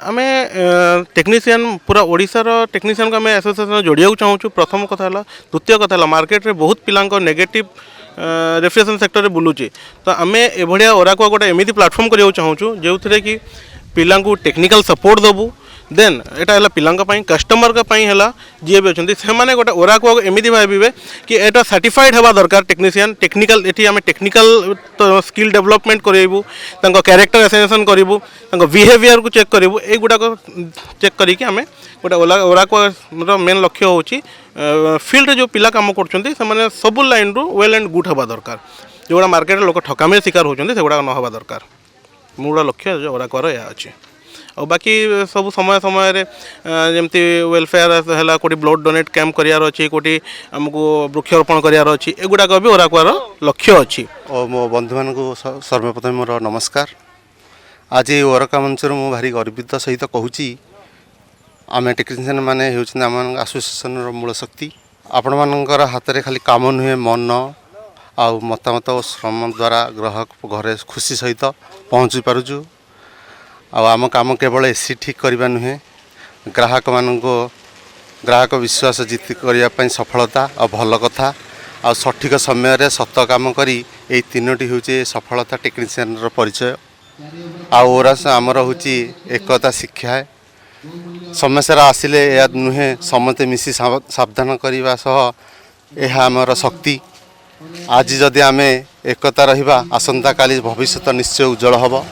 आम टेक्नीशियन पूरा ओडिशार टेक्नीशियन को आम एसोसिएशन जोड़िया चाहूँ। प्रथम कथा द्वितीय कथा मार्केट रे बहुत पिला नेगेटिव रेफ्रिजरेशन सेक्टर में बुलूची। तो आम एभलिया ओराको गोटे एमती प्लाटफर्म करा चाहूँ जो थे कि पिला टेक्निकल सपोर्ट देवु। देन यहाँ पिला कस्टमर जी भी अच्छा से मैंने गोटे ओराको एमती भावे कि यहाँ सर्टिफाइड हवा दरकार टेक्नीशियन टेक्निकल ये आम टेक्निकल स्किल डेवलपमेंट करूँ कैरेक्टर एसेसन करूँ बिहेवियर को चेक करूँ युवाक चेक करके आम गोटे ओराको मेन लक्ष्य हूँ फील्ड जो पिला कम कर सब लाइन रु वेल एंड गुड हवा दरकार। जोड़ा मार्केट लोक ठकामी शिकार होती से गुड़ा न हवा दरकार। मूल लक्ष्य जो ओराको यह अच्छे और बाकी सब समय समय जमती वेलफेयर है कोटी ब्लड डोनेट कैंप करार अच्छी कोटी आमको वृक्षारोपण करार अच्छी एगुड़ाक भी ओराकोर लक्ष्य अच्छी। और मो बंधु मान सर्वप्रथम मोर नमस्कार। आज ये ओराका मंच मु भारी गर्वित सहित कहूँ आम टेक्नीशियन मैंने आम एसोसिएशन मूल शक्ति आपण मानकर हाथ में खाली काम नुहे मन आ मतामत और श्रम द्वारा ग्राहक घरे खुशी सहित पहुँची पारुचु। आम काम केवल एसी ठीक करवा नुहे ग्राहक मानक ग्राहक विश्वास जीत करने सफलता और भल कथा आ सठिक समय सत काम करी ये तीनोटी हूँ सफलता टेक्नीशियन परिचय। आरास आमर हूँ एकता शिक्षा है समस्या आसिले या नुहे समते मिसी सावधान करने सह यह आमर शक्ति। आज जदि आम एकता रहिबा आसंता काली भविष्य निश्चय उज्जवल हब।